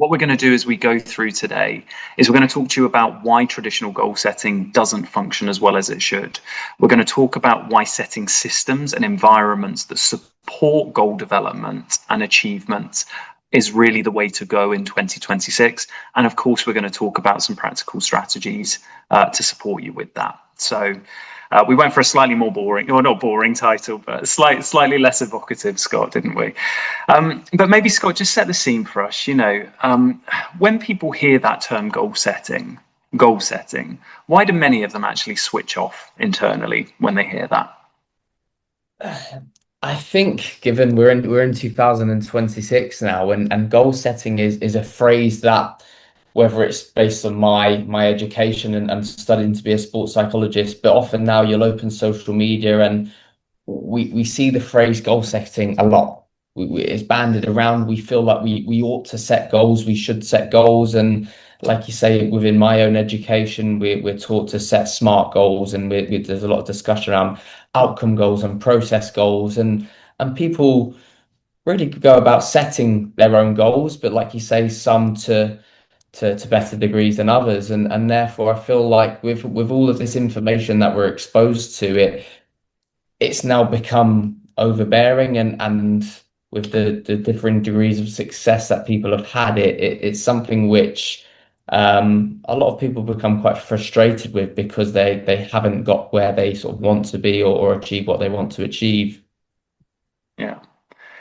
What we're going to do as we go through today is we're going to talk to you about why traditional goal setting doesn't function as well as it should. We're going to talk about why setting systems and environments that support goal development and achievement is really the way to go in 2026. And of course, we're going to talk about some practical strategies to support you with that. So we went for a slightly more boring, or not boring title, but slightly less evocative, Scott, didn't we? But maybe, Scott, just set the scene for us. When people hear that term goal setting, why do many of them actually switch off internally when they hear that? I think given we're in 2026 now, and goal setting is a phrase that, whether it's based on my education and studying to be a sports psychologist, but often now you'll open social media and we see the phrase goal setting a lot. It's banded around. We feel like we ought to set goals. We should set goals, and like you say, within my own education, we're taught to set SMART goals, and there's a lot of discussion around outcome goals and process goals, and people really go about setting their own goals, but like you say, some to better degrees than others, and therefore I feel like with all of this information that we're exposed to, it's now become overbearing, and with the differing degrees of success that people have had, it's something which a lot of people become quite frustrated with because they haven't got where they sort of want to be, or achieve what they want to achieve. Yeah.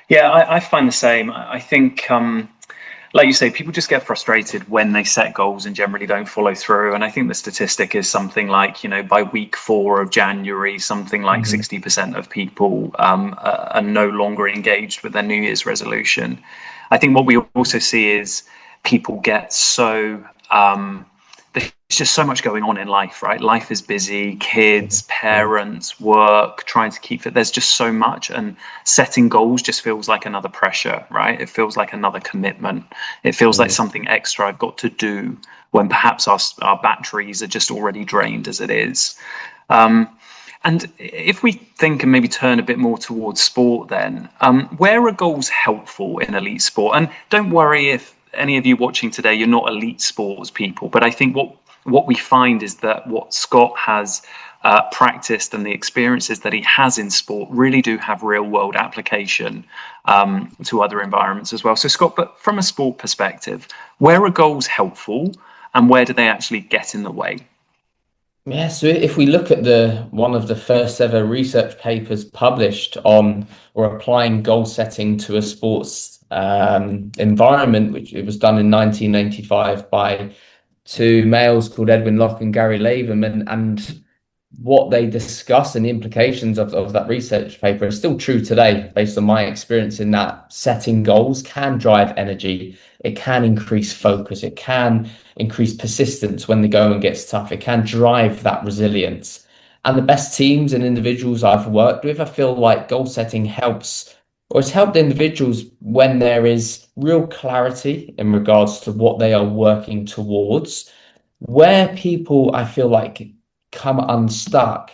Yeah, I find the same. I think, like you say, people just get frustrated when they set goals and generally don't follow through. And I think the statistic is something like, by week 4 of January, something like 60% of people are no longer engaged with their New Year's resolution. I think what we also see is people get so there's just so much going on in life, right? Life is busy, kids, parents, work, trying to keep it. There's just so much, and setting goals just feels like another pressure, right? It feels like another commitment. It feels like something extra I've got to do when perhaps our batteries are just already drained as it is. And if we think and maybe turn a bit more towards sport, then where are goals helpful in elite sport? And don't worry if any of you watching today, you're not elite sports people, but I think what we find is that what Scott has practiced and the experiences that he has in sport really do have real world application to other environments as well. So Scott, but from a sport perspective, where are goals helpful and where do they actually get in the way? Yeah, so if we look at the one of the first ever research papers published on or applying goal setting to a sports environment, which it was done in 1985 by two males called Edwin Locke and Gary Latham, and what they discuss and the implications of that research paper is still true today, based on my experience in that setting goals can drive energy, it can increase focus, it can increase persistence when the going gets tough, it can drive that resilience. And the best teams and individuals I've worked with, I feel like goal setting helps, or it's helped individuals when there is real clarity in regards to what they are working towards. Where people, I feel like, come unstuck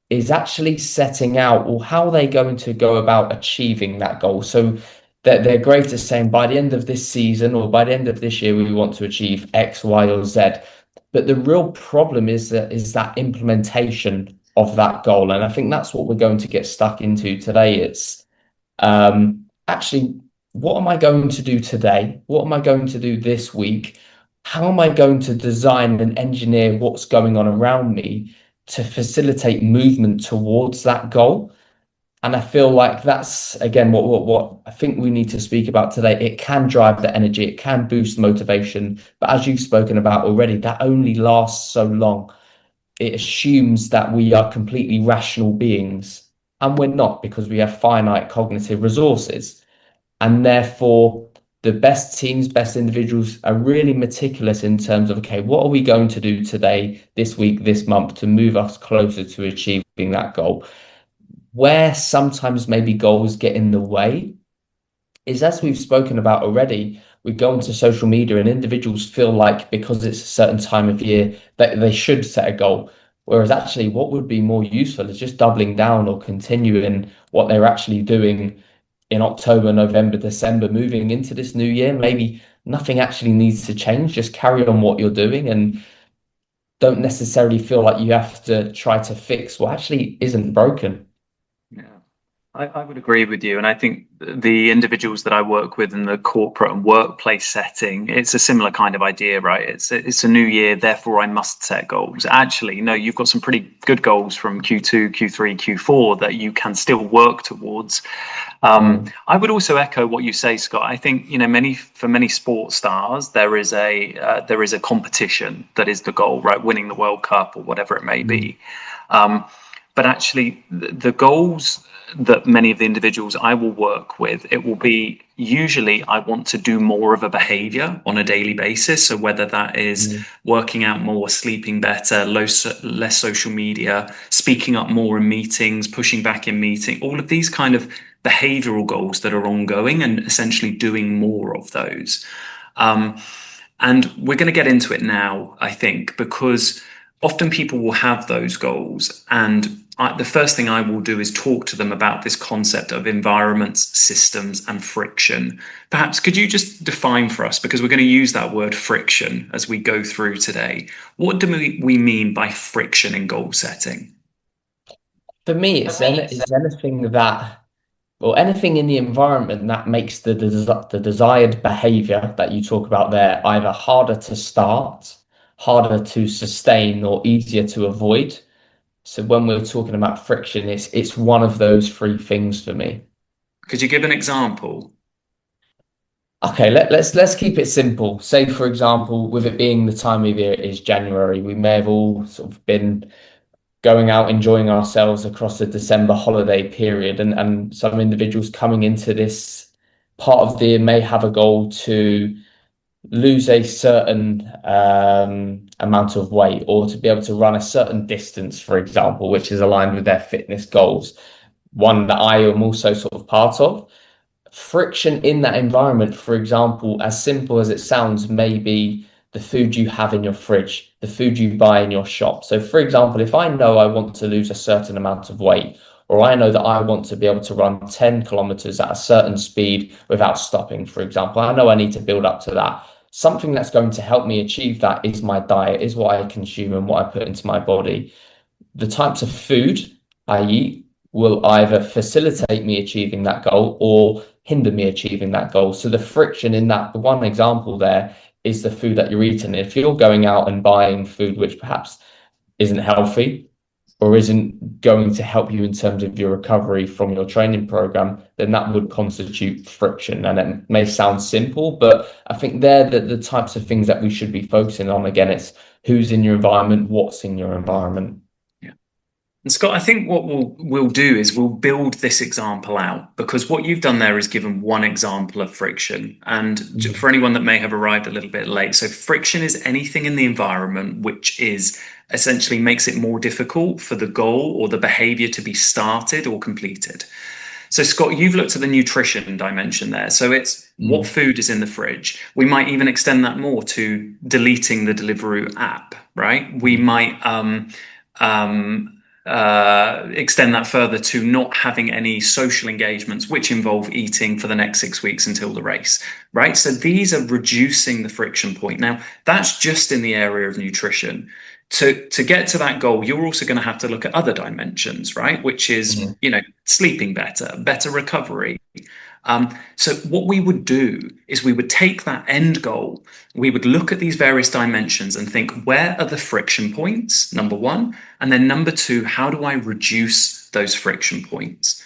is actually setting out, or how they're going to go about achieving that goal. So that they're great at saying, by the end of this season or by the end of this year, we want to achieve X, Y, or Z. But the real problem is that implementation of that goal. And I think that's what we're going to get stuck into today. It's actually, what am I going to do today? What am I going to do this week? How am I going to design and engineer what's going on around me to facilitate movement towards that goal? And I feel like that's, again, what I think we need to speak about today. It can drive the energy, it can boost motivation, but as you've spoken about already, that only lasts so long. It assumes that we are completely rational beings, and we're not, because we have finite cognitive resources. And therefore, the best teams, best individuals are really meticulous in terms of, okay, what are we going to do today, this week, this month to move us closer to achieving that goal? Where sometimes maybe goals get in the way is, as we've spoken about already, we go onto social media and individuals feel like because it's a certain time of year that they should set a goal. Whereas actually what would be more useful is just doubling down or continuing what they're actually doing in October, November, December, moving into this new year, maybe nothing actually needs to change. Just carry on what you're doing and don't necessarily feel like you have to try to fix what actually isn't broken. Yeah. I would agree with you. And I think the individuals that I work with in the corporate and workplace setting, it's a similar kind of idea, right? It's a new year, therefore I must set goals. Actually, no, you've got some pretty good goals from Q2, Q3, Q4 that you can still work towards. Mm, I would also echo what you say, Scott. I think many sports stars there is a competition that is the goal, right? Winning the World Cup or whatever it may mm, be. Um, but actually, the goals that many of the individuals I will work with, it will be usually I want to do more of a behavior on a daily basis. So whether that is mm, working out more, sleeping better, less social media, speaking up more in meetings, pushing back in meeting, all of these kind of behavioral goals that are ongoing and essentially doing more of those. Um, and we're going to get into it now, I think, because often people will have those goals. And the first thing I will do is talk to them about this concept of environments, systems, and friction. Perhaps could you just define for us, because we're going to use that word friction as we go through today. What do we mean by friction in goal setting? For me, it's anything that, or anything in the environment that makes the desired behavior that you talk about there either harder to start, harder to sustain, or easier to avoid. So when we're talking about friction, it's one of those three things for me. Could you give an example? Okay, let's keep it simple. Say, for example, with it being the time of year it is January, we may have all sort of been going out enjoying ourselves across the December holiday period, and some individuals coming into this part of the year may have a goal to lose a certain amount of weight or to be able to run a certain distance, for example, which is aligned with their fitness goals. One that I am also sort of part of. Friction in that environment, for example, as simple as it sounds, may be the food you have in your fridge, the food you buy in your shop. So, for example, if I know I want to lose a certain amount of weight, or I know that I want to be able to run 10 kilometers at a certain speed without stopping, for example, I know I need to build up to that. Something that's going to help me achieve that is my diet, is what I consume and what I put into my body. The types of food I eat will either facilitate me achieving that goal or hinder me achieving that goal. So the friction in that, the one example there is the food that you're eating. If you're going out and buying food which perhaps isn't healthy or isn't going to help you in terms of your recovery from your training program, then that would constitute friction. And it may sound simple, but I think they're the types of things that we should be focusing on. Again, it's who's in your environment, what's in your environment. And Scott, I think what we'll do is we'll build this example out because what you've done there is given one example of friction. And Mm, for anyone that may have arrived a little bit late, so friction is anything in the environment which is essentially makes it more difficult for the goal or the behavior to be started or completed. So, Scott, you've looked at the nutrition dimension there. So it's what mm, food is in the fridge. We might even extend that more to deleting the Deliveroo app, right? We mm, might extend that further to not having any social engagements which involve eating for the next 6 weeks until the race, right? So these are reducing the friction point. Now, that's just in the area of nutrition. To get to that goal, you're also going to have to look at other dimensions, right? Which is, mm, sleeping better, better recovery. So what we would do is we would take that end goal, we would look at these various dimensions and think, where are the friction points, number one? And then number two, how do I reduce those friction points?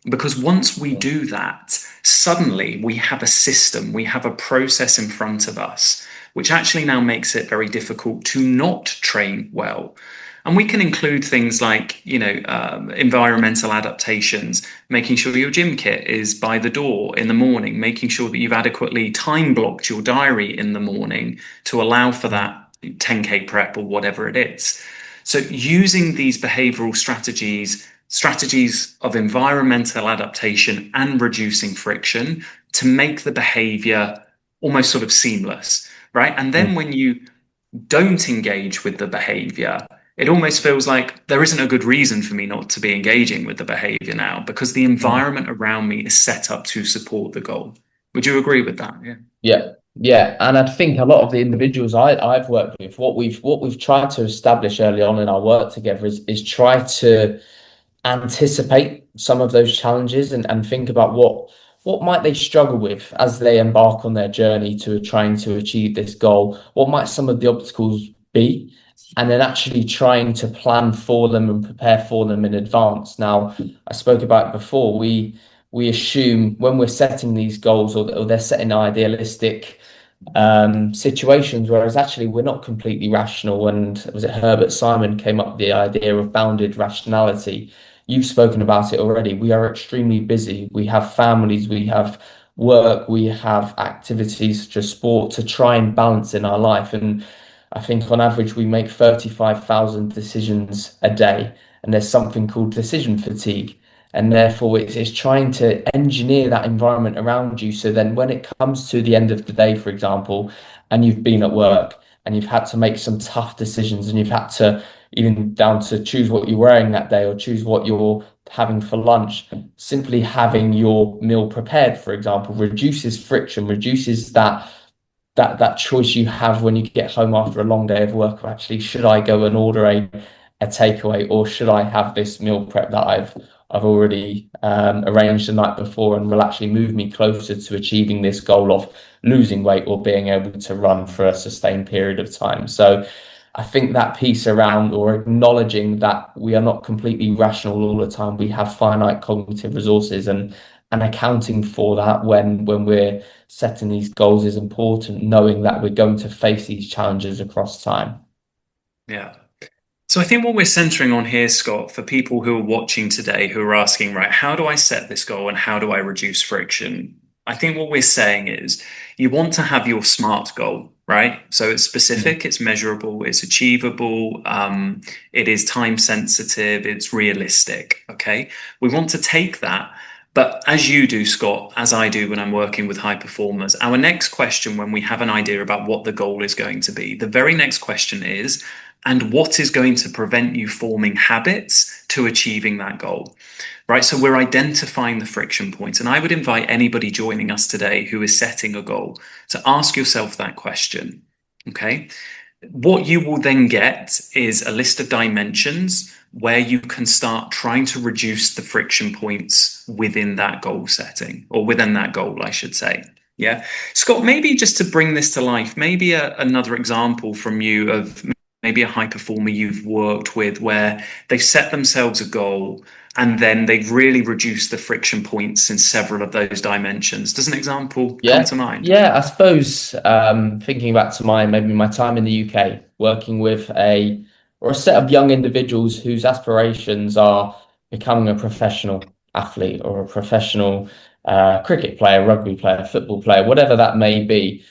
Because once we mm, do that, suddenly we have a system, we have a process in front of us, which actually now makes it very difficult to not train well. And we can include things like, environmental adaptations, making sure your gym kit is by the door in the morning, making sure that you've adequately time blocked your diary in the morning to allow for mm, that 10K prep or whatever it is. So using these behavioral strategies of environmental adaptation and reducing friction to make the behavior almost sort of seamless, right? And then mm, when you don't engage with the behavior, it almost feels like there isn't a good reason for me not to be engaging with the behavior now because the mm. environment around me is set up to support the goal. Would you agree with that? Yeah. Yeah, Yeah, and I think a lot of the individuals I've worked with, what we've tried to establish early on in our work together is try to anticipate some of those challenges and think about what might they struggle with as they embark on their journey to trying to achieve this goal. What might some of the obstacles be? And then actually trying to plan for them and prepare for them in advance. Now, I spoke about it before. We assume when we're setting these goals or they're setting idealistic situations, whereas actually we're not completely rational. And was it Herbert Simon came up with the idea of bounded rationality? You've spoken about it already. We are extremely busy. We have families, we have work, we have activities such as sport to try and balance in our life. And I think on average we make 35,000 decisions a day, and there's something called decision fatigue. And therefore, it's trying to engineer that environment around you. So then, when it comes to the end of the day, for example, and you've been at work and you've had to make some tough decisions and you've had to, even down to choose what you're wearing that day or choose what you're having for lunch, simply having your meal prepared, for example, reduces friction, reduces that choice you have when you get home after a long day of work of actually, should I go and order a takeaway, or should I have this meal prep that I've already arranged the night before and will actually move me closer to achieving this goal of losing weight or being able to run for a sustained period of time. So I think that piece around, or acknowledging that we are not completely rational all the time, we have finite cognitive resources, and accounting for that when we're setting these goals is important, knowing that we're going to face these challenges across time. Yeah. So I think what we're centering on here, Scott, for people who are watching today who are asking, right, how do I set this goal and how do I reduce friction? I think what we're saying is you want to have your SMART goal, right? So it's Mm. specific, it's measurable, it's achievable, it is time sensitive, it's realistic. Okay. We want to take that. But as you do, Scott, as I do when I'm working with high performers, our next question, when we have an idea about what the goal is going to be, the very next question is, and what is going to prevent you forming habits to achieving that goal? Right. So we're identifying the friction points. And I would invite anybody joining us today who is setting a goal to ask yourself that question. Okay. What you will then get is a list of dimensions where you can start trying to reduce the friction points within that goal setting, or within that goal, I should say. Yeah. Scott, maybe just to bring this to life, maybe another example from you of maybe a high performer you've worked with where they've set themselves a goal and then they've really reduced the friction points in several of those dimensions. Does an example come Yeah, to mind? yeah. I suppose thinking back to my time in the UK, working with a set of young individuals whose aspirations are becoming a professional athlete or a professional cricket player, rugby player, football player, whatever that may be.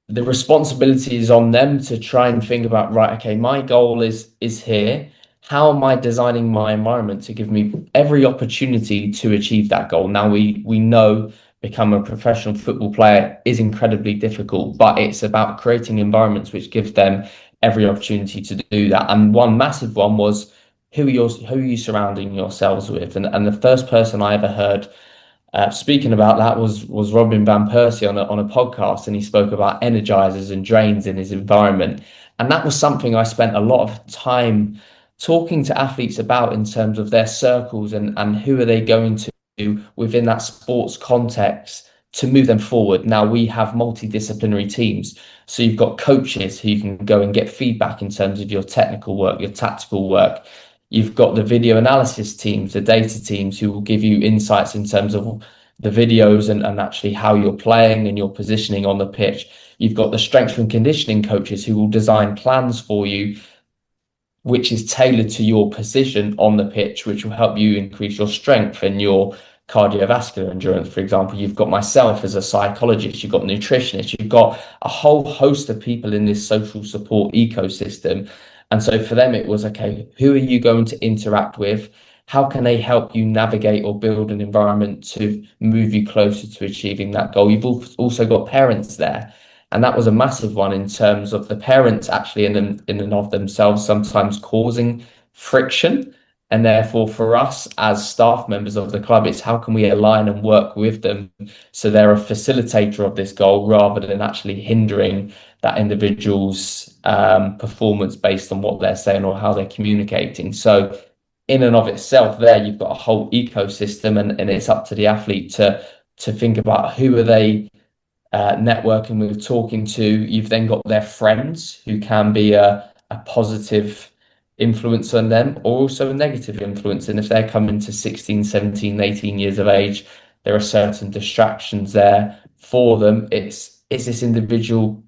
The responsibility is on them to try and think about, right, okay, my goal is here. How am I designing my environment to give me every opportunity to achieve that goal? Now we know become a professional football player is incredibly difficult, but it's about creating environments which give them every opportunity to do that. And one massive one was who are you surrounding yourselves with? And the first person I ever heard speaking about that was Robin van Persie on a podcast, and he spoke about energizers and drains in his environment, and that was something I spent a lot of time talking to athletes about in terms of their circles and who are they going to within that sports context to move them forward. Now we have multidisciplinary teams, so you've got coaches who you can go and get feedback in terms of your technical work, your tactical work. You've got the video analysis teams, the data teams who will give you insights in terms of the videos and actually how you're playing and your positioning on the pitch. You've got the strength and conditioning coaches who will design plans for you, which is tailored to your position on the pitch, which will help you increase your strength and your cardiovascular endurance. For example, you've got myself as a psychologist, you've got nutritionists, you've got a whole host of people in this social support ecosystem. And so for them, it was okay, who are you going to interact with? How can they help you navigate or build an environment to move you closer to achieving that goal? You've also got parents there. And that was a massive one in terms of the parents actually in and of themselves sometimes causing friction And therefore, for us as staff members of the club, it's how can we align and work with them so they're a facilitator of this goal rather than actually hindering that individual's performance based on what they're saying or how they're communicating. So in and of itself, there you've got a whole ecosystem, and it's up to the athlete to think about who are they networking with, talking to. You've then got their friends who can be a positive influence on them, or also a negative influence. And if they're coming to 16, 17, 18 years of age, there are certain distractions there for them. Is this individual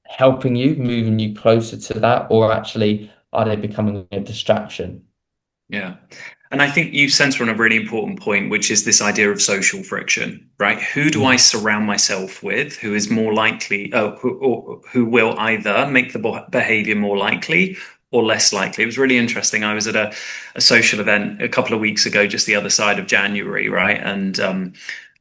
helping you, moving you closer to that, or actually are they becoming a distraction? Yeah. And I think you center on a really important point, which is this idea of social friction, right? Who do I Mm, surround myself with who is more likely, who will either make the behavior more likely or less likely? It was really interesting. I was at a social event a couple of weeks ago, just the other side of January, right? And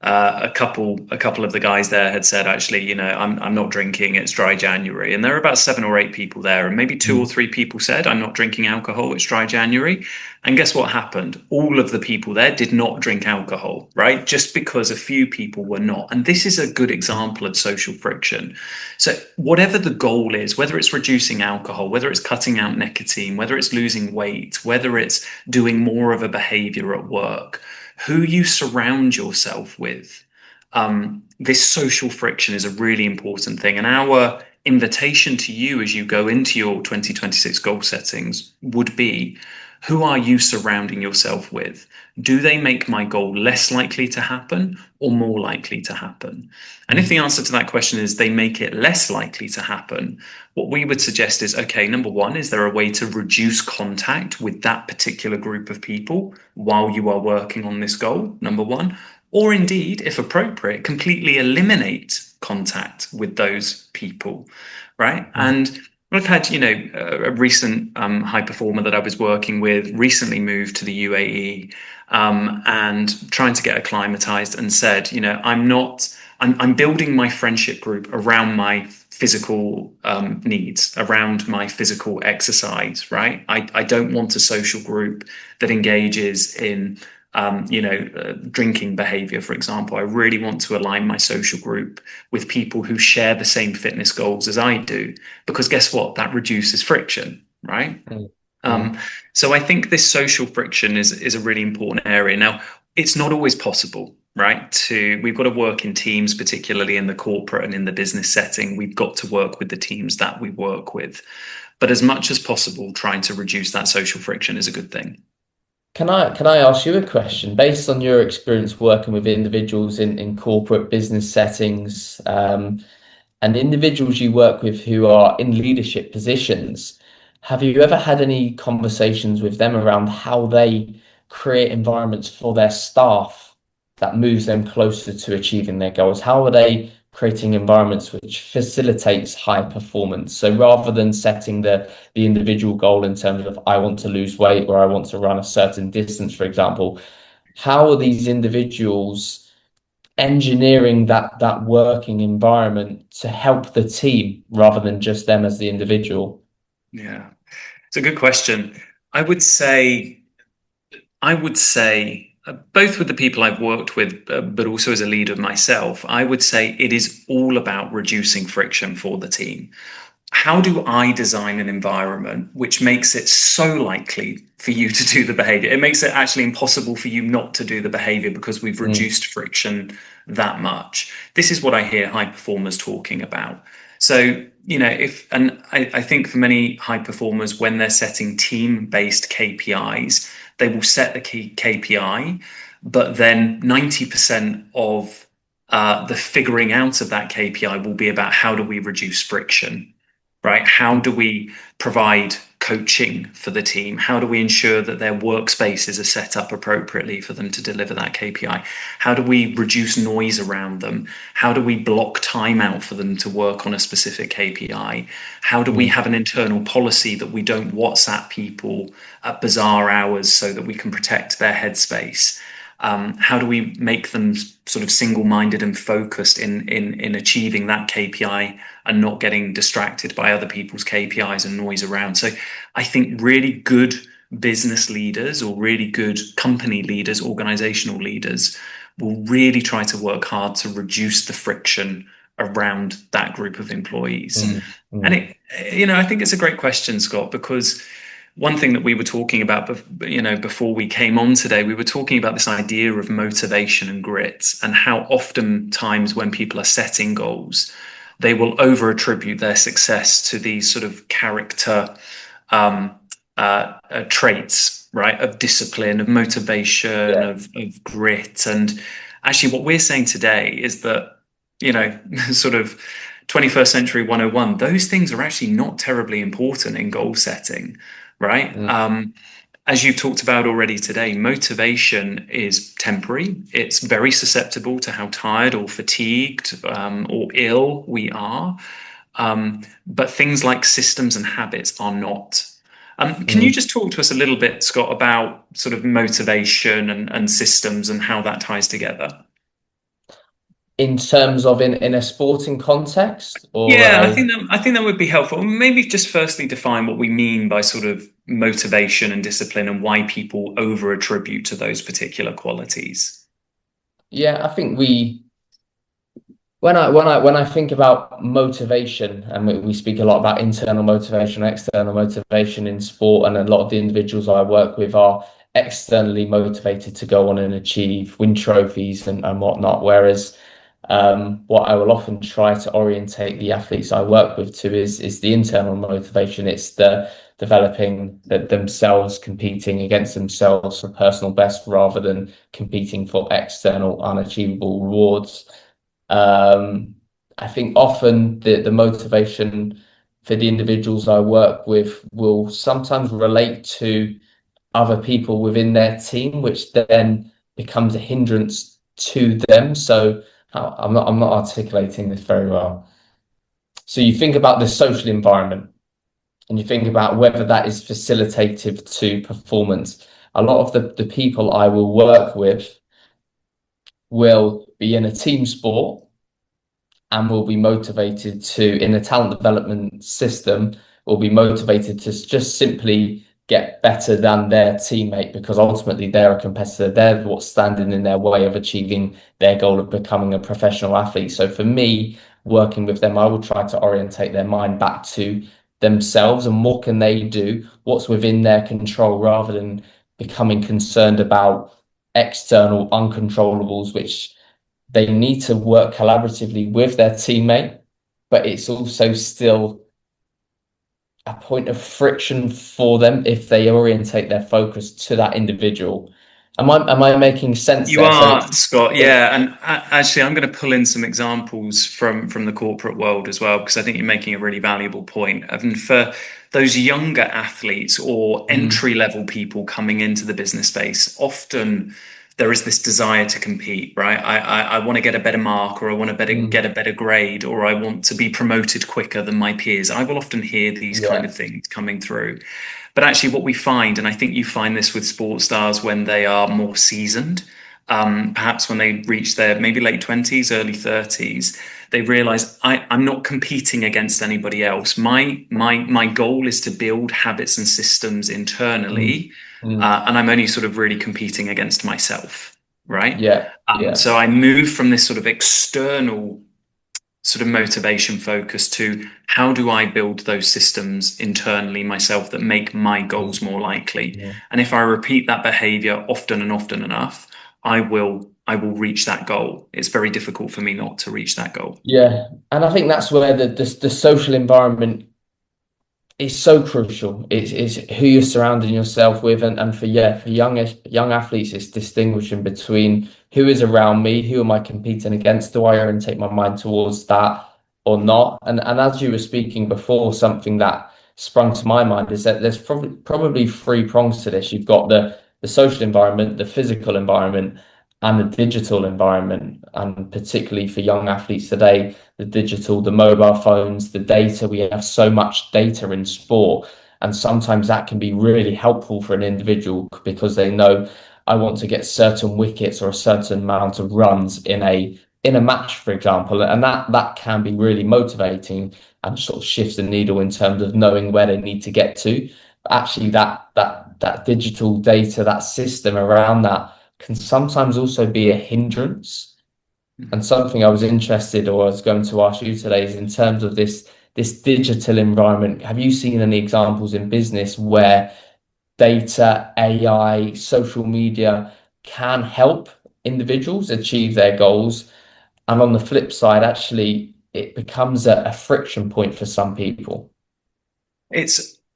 a couple of the guys there had said, actually, I'm not drinking. It's dry January, and there were about 7 or 8 people there, and maybe two or mm, three people said, I'm not drinking alcohol. It's dry January. And guess what happened? All of the people there did not drink alcohol, right? Just because a few people were not. And this is a good example of social friction. So, whatever the goal is, whether it's reducing alcohol, whether it's cutting out nicotine, whether it's losing weight, whether it's doing more of a behavior at work, who you surround yourself with, this social friction is a really important thing. And our invitation to you as you go into your 2026 goal settings would be, who are you surrounding yourself with? Do they make my goal less likely to happen or more likely to happen? And if mm, the answer to that question is they make it less likely to happen, what we would suggest is, okay, number one, is there a way to reduce contact with that particular group of people while you are working on this goal? Number one. Or indeed, if appropriate, completely eliminate contact with those people, right? mm, And I've had, a recent high performer that I was working with recently moved to the UAE, and trying to get acclimatized, and said, I'm building my friendship group around my physical needs, around my physical exercise, right? I don't want a social group that engages in drinking behavior, for example. I really want to align my social group with people who share the same fitness goals as I do, because guess what? That reduces friction, right? mm, Um, mm. so I think this social friction is a really important area. Now, it's not always possible, right? We've got to work in teams, particularly in the corporate and in the business setting. We've got to work with the teams that we work with. But as much as possible, trying to reduce that social friction is a good thing. Can I ask you a question based on your experience working with individuals in corporate business settings, and individuals you work with who are in leadership positions? Have you ever had any conversations with them around how they create environments for their staff that moves them closer to achieving their goals? How are they creating environments which facilitates high performance? So rather than setting the individual goal in terms of I want to lose weight or I want to run a certain distance, for example, how are these individuals engineering that working environment to help the team rather than just them as the individual? Yeah, it's a good question. I would say both with the people I've worked with, but also as a leader myself, I would say it is all about reducing friction for the team. How do I design an environment which makes it so likely for you to do the behavior? It makes it actually impossible for you not to do the behavior because we've Mm, reduced friction that much. This is what I hear high performers talking about. So, I think for many high performers, when they're setting team-based KPIs, they will set the key KPI, but then 90% of the figuring out of that KPI will be about how do we reduce friction, right? How do we provide coaching for the team? How do we ensure that their workspaces are set up appropriately for them to deliver that KPI? How do we reduce noise around them? How do we block time out for them to work on a specific KPI? How do we mm, have an internal policy that we don't WhatsApp people at bizarre hours so that we can protect their headspace? How do we make them sort of single-minded and focused in achieving that KPI and not getting distracted by other people's KPIs and noise around? So I think really good business leaders or really good company leaders, organizational leaders, will really try to work hard to reduce the friction around that group of employees. Mm, And mm, I think it's a great question, Scott, because one thing that we were talking about, before we came on today, we were talking about this idea of motivation and grit, and how often times when people are setting goals, they will over attribute their success to these sort of character um, traits, right? Of discipline, of motivation, yeah. of grit. And actually, what we're saying today is that, sort of 21st century 101, those things are actually not terribly important in goal setting, right? Mm, As you've talked about already today, motivation is temporary. It's very susceptible to how tired or fatigued or ill we are. But things like systems and habits are not. Can you mm. just talk to us a little bit, Scott, about sort of motivation and systems and how that ties together? In terms of in a sporting context or Yeah, a I think that would be helpful. Maybe just firstly define what we mean by sort of motivation and discipline and why people over attribute to those particular qualities. yeah, I think we when I think about motivation, and we speak a lot about internal motivation, external motivation in sport, and a lot of the individuals I work with are externally motivated to go on and achieve, win trophies and whatnot. Whereas what I will often try to orientate the athletes I work with to is the internal motivation. It's the developing themselves, competing against themselves for personal best rather than competing for external unachievable rewards. Um, I think often the motivation for the individuals I work with will sometimes relate to other people within their team, which then becomes a hindrance to them. So I'm not articulating this very well. So you think about the social environment and you think about whether that is facilitative to performance. A lot of the people I will work with will be in a team sport and will be motivated to, in a talent development system, will be motivated to just simply get better than their teammate because ultimately they're a competitor. They're what's standing in their way of achieving their goal of becoming a professional athlete. So for me, working with them, I will try to orientate their mind back to themselves and what can they do, what's within their control rather than becoming concerned about external uncontrollables, which they need to work collaboratively with their teammate, but it's also still a point of friction for them if they orientate their focus to that individual. Am I making sense You there? So are, Scott, yeah, and actually, I'm going to pull in some examples from the corporate world as well, because I think you're making a really valuable point. And for those younger athletes or mm, entry level people coming into the business space, often there is this desire to compete, right? I want to get a better mark, or I want to mm, get a better grade, or I want to be promoted quicker than my peers. I will often hear these kind yeah, of things coming through. But actually, what we find, and I think you find this with sports stars when they are more seasoned, perhaps when they reach their maybe late 20s, early 30s, they realize I'm not competing against anybody else. My goal is to build habits and systems mm, internally, mm, and I'm only sort of really competing against myself, right? yeah, yeah, So I move from this sort of external sort of motivation focus to how do I build those systems internally myself that make my mm, goals more likely. yeah. And if I repeat that behavior often and often enough, I will reach that goal. It's very difficult for me not to reach that goal. Yeah, and I think that's where the social environment is so crucial. It's who you're surrounding yourself with, and for young athletes, it's distinguishing between who is around me, who am I competing against, do I orientate my mind towards that or not? And as you were speaking before, something that sprung to my mind is that there's probably three prongs to this. You've got the social environment, the physical environment, and the digital environment, and particularly for young athletes today the digital, the mobile phones, the data. We have so much data in sport. And sometimes that can be really helpful for an individual because they know I want to get certain wickets or a certain amount of runs in a match, for example. And that can be really motivating and sort of shifts the needle in terms of knowing where they need to get to. Actually, that digital data, that system around that can sometimes also be a hindrance. And something I was interested or I was going to ask you today is in terms of this digital environment, have you seen any examples in business where data, AI, social media can help individuals achieve their goals? And on the flip side, actually, it becomes a friction point for some people.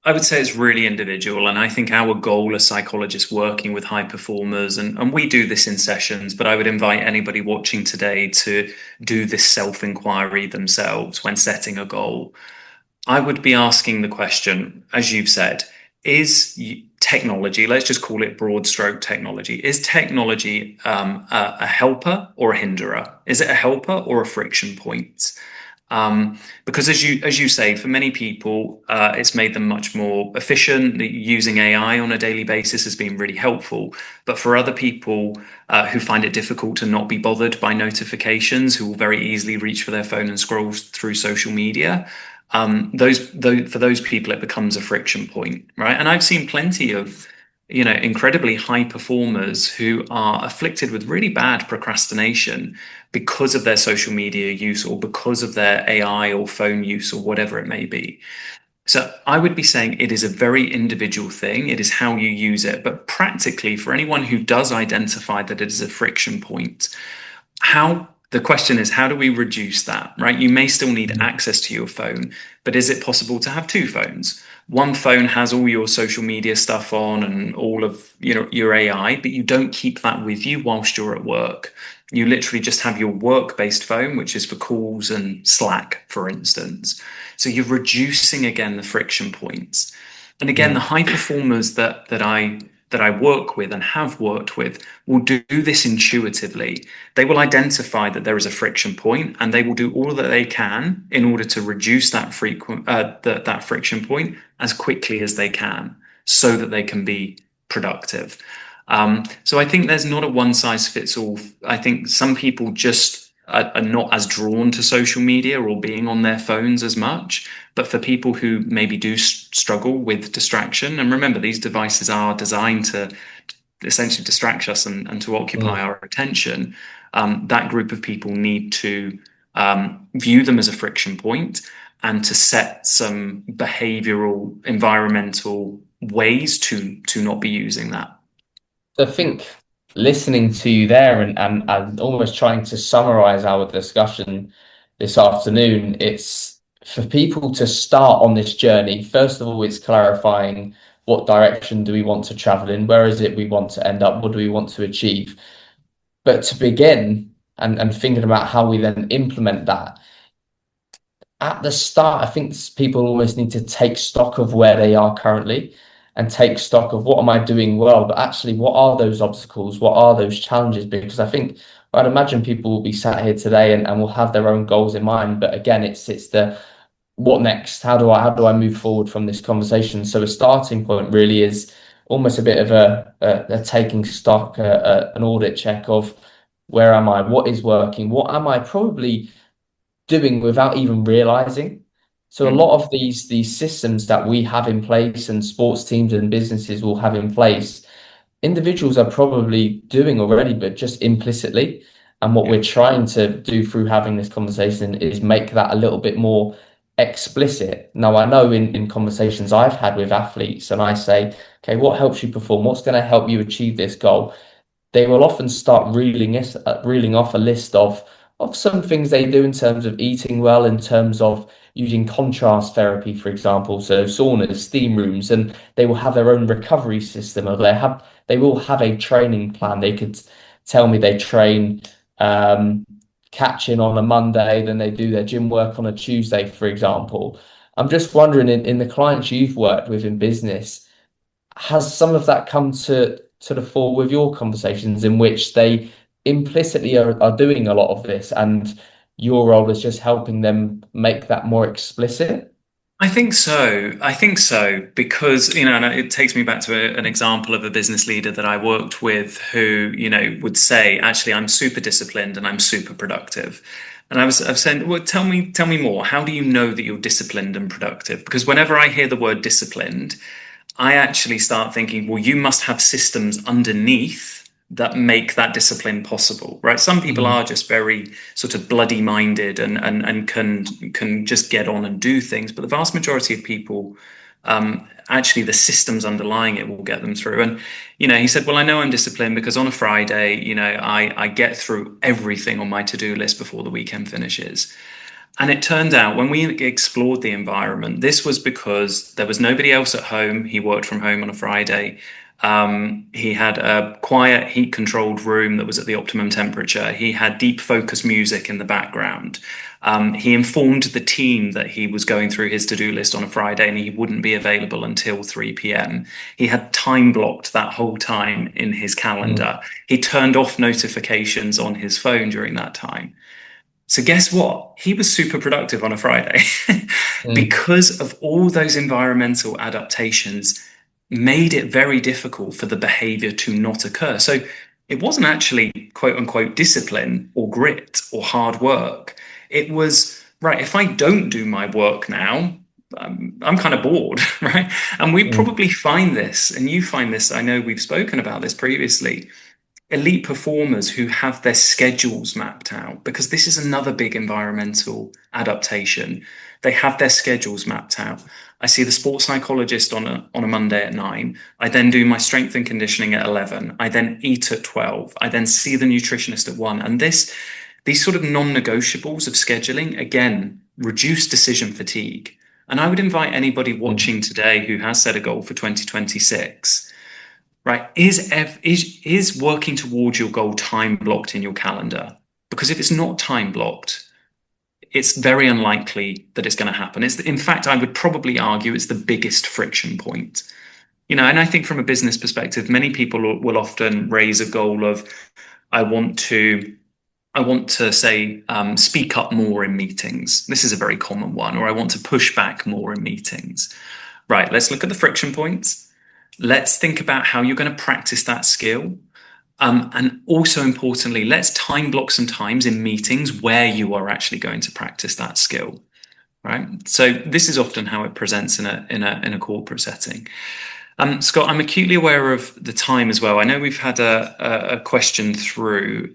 I would say it's really individual. And I think our goal as psychologists working with high performers, and we do this in sessions, but I would invite anybody watching today to do this self-inquiry themselves when setting a goal. I would be asking the question, as you've said, is technology, let's just call it broad stroke technology, is technology a helper or a hinderer? Is it a helper or a friction point? Because as you say, for many people, it's made them much more efficient. Using AI on a daily basis has been really helpful. But for other people who find it difficult to not be bothered by notifications, who will very easily reach for their phone and scroll through social media, for those people, it becomes a friction point, right? And I've seen plenty of incredibly high performers who are afflicted with really bad procrastination because of their social media use or because of their AI or phone use or whatever it may be. So I would be saying it is a very individual thing. It is how you use it. But practically, for anyone who does identify that it is a friction point, how the question is, how do we reduce that, right? You may still need access to your phone, but is it possible to have two phones? One phone has all your social media stuff on and all of your AI, but you don't keep that with you whilst you're at work. You literally just have your work-based phone, which is for calls and Slack, for instance. So you're reducing again the friction points. And again, the Mm. high performers that I work with and have worked with will do this intuitively. They will identify that there is a friction point, and they will do all that they can in order to reduce that friction point as quickly as they can, so that they can be productive. So I think there's not a one size fits all. I think some people just are not as drawn to social media or being on their phones as much. But for people who maybe do struggle with distraction, and remember, these devices are designed to essentially distract us and to occupy Mm. our attention, that group of people need to view them as a friction point and to set some behavioral, environmental ways to not be using that. I think listening to you there and almost trying to summarize our discussion this afternoon, it's for people to start on this journey. First of all, it's clarifying what direction do we want to travel in? Where is it we want to end up? What do we want to achieve? But to begin and thinking about how we then implement that, at the start, I think people almost need to take stock of where they are currently and take stock of what am I doing well, but actually, what are those obstacles? What are those challenges? Because I think I'd imagine people will be sat here today and will have their own goals in mind. But again, it's the what next? How do I move forward from this conversation? So a starting point really is almost a bit of a taking stock, an audit check of where am I? What is working? What am I probably doing without even realizing. So a Mm. lot of these systems that we have in place and sports teams and businesses will have in place, individuals are probably doing already, but just implicitly. And what Yeah. we're trying to do through having this conversation is make that a little bit more explicit. Now, I know in conversations I've had with athletes, and I say, okay, what helps you perform? What's going to help you achieve this goal? They will often start reeling off a list of some things they do in terms of eating well, in terms of using contrast therapy, for example, so saunas, steam rooms, and they will have their own recovery system, or they will have a training plan. They could tell me they train catching on a Monday, then they do their gym work on a Tuesday, for example. I'm just wondering in the clients you've worked with in business, has some of that come to the fore with your conversations in which they implicitly are doing a lot of this and your role is just helping them make that more explicit? I think so. I think so because, and it takes me back to an example of a business leader that I worked with who, would say, actually, I'm super disciplined and I'm super productive. And I've said, well, tell me more. How do you know that you're disciplined and productive? Because whenever I hear the word disciplined, I actually start thinking, well, you must have systems underneath that make that discipline possible, right? Some people Mm, are just very sort of bloody minded and can just get on and do things, but the vast majority of people, actually the systems underlying it will get them through. And he said, well, I know I'm disciplined because on a Friday, I get through everything on my to-do list before the weekend finishes. And it turned out when we explored the environment, this was because there was nobody else at home. He worked from home on a Friday. He had a quiet, heat controlled room that was at the optimum temperature. He had deep focus music in the background. He informed the team that he was going through his to do list on a Friday and he wouldn't be available until 3 p.m. He had time blocked that whole time in his mm, calendar. He turned off notifications on his phone during that time. So guess what? He was super productive on a Friday mm, because of all those environmental adaptations made it very difficult for the behavior to not occur. So it wasn't actually quote unquote discipline or grit or hard work. It was, right, if I don't do my work now, I'm kind of bored, right? And we mm, probably find this, and you find this, I know we've spoken about this previously, elite performers who have their schedules mapped out, because this is another big environmental adaptation. They have their schedules mapped out. I see the sports psychologist on a Monday at 9. I then do my strength and conditioning at 11. I then eat at 12. I then see the nutritionist at 1. And these sort of non-negotiables of scheduling, again, reduce decision fatigue. And I would invite anybody mm. watching today who has set a goal for 2026, right? Is working towards your goal time blocked in your calendar? Because if it's not time blocked, it's very unlikely that it's going to happen. In fact, I would probably argue it's the biggest friction point. And I think from a business perspective, many people will often raise a goal of, I want to, I want to say, speak up more in meetings. This is a very common one, or I want to push back more in meetings. Right, let's look at the friction points. Let's think about how you're going to practice that skill. And also importantly, let's time block some times in meetings where you are actually going to practice that skill. Right. So this is often how it presents in a corporate setting. Scott, I'm acutely aware of the time as well. I know we've had a question through.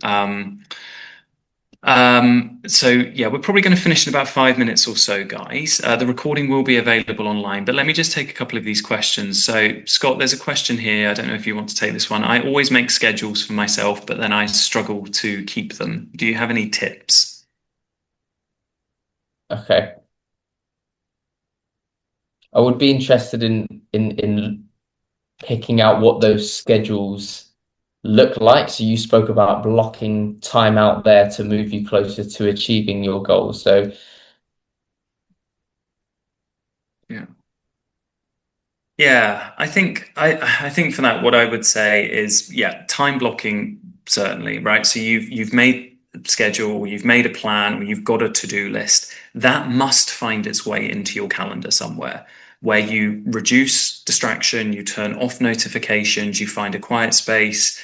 So yeah, we're probably going to finish in about 5 minutes or so, guys. The recording will be available online, but let me just take a couple of these questions. So, Scott, there's a question here. I don't know if you want to take this one. I always make schedules for myself, but then I struggle to keep them. Do you have any tips? Okay. I would be interested in picking out what those schedules look like. So you spoke about blocking time out there to move you closer to achieving your goals. So Yeah. Yeah, I think for that, what I would say is, yeah, time blocking certainly, right? So you've made a schedule, you've made a plan, or you've got a to-do list. That must find its way into your calendar somewhere where you reduce distraction, you turn off notifications, you find a quiet space,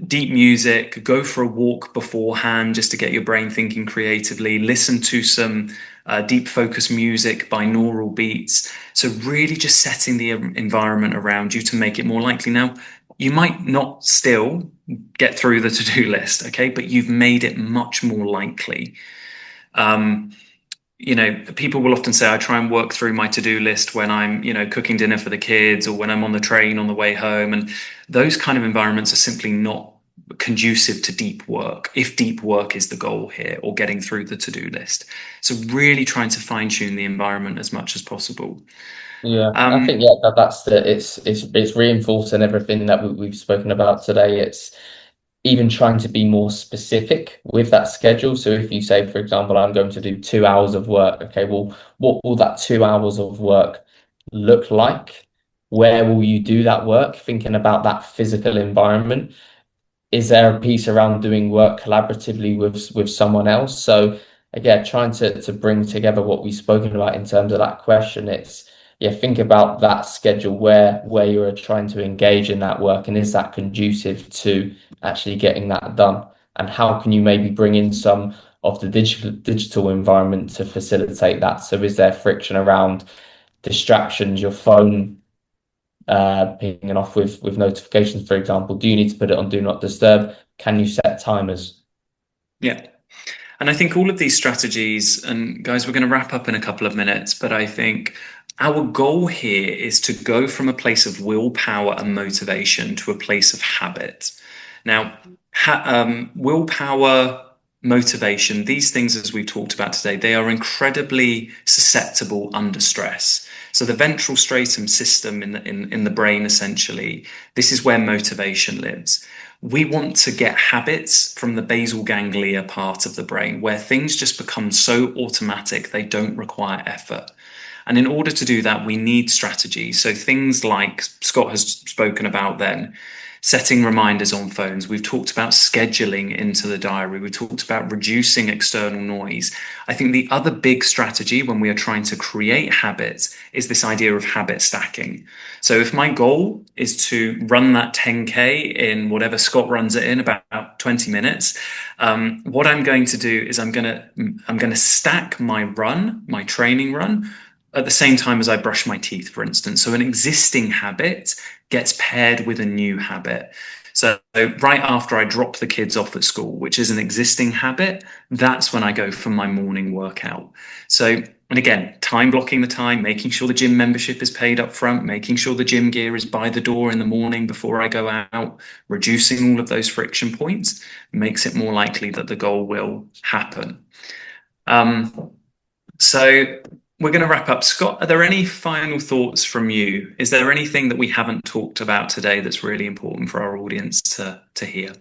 deep music, go for a walk beforehand just to get your brain thinking creatively, listen to some deep focus music, binaural beats. So, really just setting the environment around you to make it more likely. Now, you might not still get through the to do list, okay, but you've made it much more likely. Um, People will often say I try and work through my to-do list when I'm, cooking dinner for the kids or when I'm on the train on the way home. And those kind of environments are simply not conducive to deep work, if deep work is the goal here, or getting through the to-do list. So really trying to fine-tune the environment as much as possible. yeah, I think Um, yeah, that's it's reinforcing everything that we've spoken about today. It's even trying to be more specific with that schedule. So if you say, for example, I'm going to do 2 hours of work, okay, well, what will that 2 hours of work look like? Where will you do that work? Thinking about that physical environment. Is there a piece around doing work collaboratively with someone else? So again, trying to bring together what we've spoken about in terms of that question. It's yeah, think about that schedule where you're trying to engage in that work, and is that conducive to actually getting that done? And how can you maybe bring in some of the digital environment to facilitate that? So is there friction around distractions, your phone pinging off with notifications, for example? Do you need to put it on do not disturb? Can you set timers? Yeah. And I think all of these strategies, and guys, we're going to wrap up in a couple of minutes, but I think our goal here is to go from a place of willpower and motivation to a place of habit. Now, willpower, motivation, these things, as we've talked about today, they are incredibly susceptible under stress. So the ventral stratum system in the brain, essentially, this is where motivation lives. We want to get habits from the basal ganglia part of the brain where things just become so automatic they don't require effort. And in order to do that, we need strategy. So things like Scott has spoken about then, setting reminders on phones. We've talked about scheduling into the diary. We talked about reducing external noise. I think the other big strategy when we are trying to create habits is this idea of habit stacking. So if my goal is to run that 10K in whatever Scott runs it in about 20 minutes, what I'm going to do is I'm going to stack my run, my training run, at the same time as I brush my teeth, for instance. So an existing habit gets paired with a new habit. So right after I drop the kids off at school, which is an existing habit, that's when I go for my morning workout. So, and again, time blocking the time, making sure the gym membership is paid up front, making sure the gym gear is by the door in the morning before I go out, reducing all of those friction points makes it more likely that the goal will happen. So we're going to wrap up. Scott, are there any final thoughts from you? Is there anything that we haven't talked about today that's really important for our audience to hear?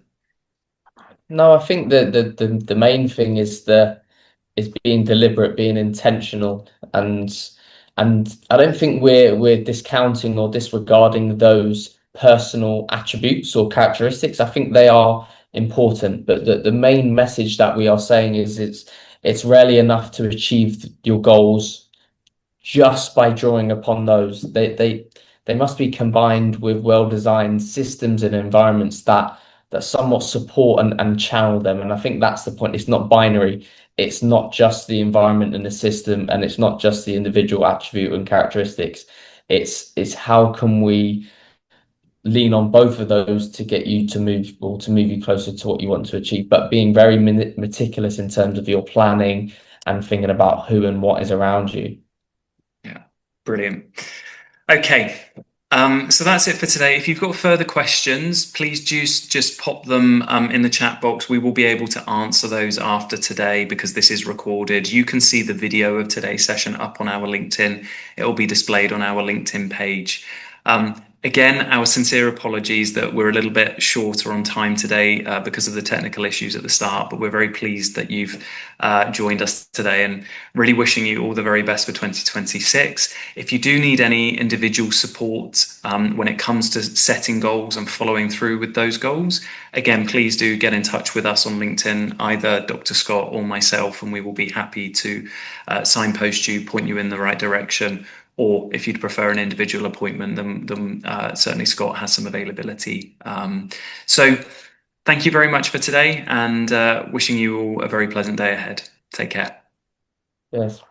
No, I think the main thing is being deliberate, being intentional, and I don't think we're discounting or disregarding those personal attributes or characteristics. I think they are important, but the main message that we are saying is it's rarely enough to achieve your goals just by drawing upon those. They must be combined with well-designed systems and environments that somewhat support and channel them. And I think that's the point. It's not binary. It's not just the environment and the system, and it's not just the individual attribute and characteristics. It's how can we lean on both of those to get you to move or to move you closer to what you want to achieve, but being very meticulous in terms of your planning and thinking about who and what is around you. Yeah, brilliant. Okay, so that's it for today. If you've got further questions, please just pop them in the chat box. We will be able to answer those after today because this is recorded. You can see the video of today's session up on our LinkedIn. It will be displayed on our LinkedIn page. Again, our sincere apologies that we're a little bit shorter on time today because of the technical issues at the start, but we're very pleased that you've joined us today and really wishing you all the very best for 2026. If you do need any individual support when it comes to setting goals and following through with those goals, again, please do get in touch with us on LinkedIn, either Dr. Scott or myself, and we will be happy to signpost you, point you in the right direction. Or if you'd prefer an individual appointment, then certainly Scott has some availability. So thank you very much for today and wishing you all a very pleasant day ahead. Take care. Yes.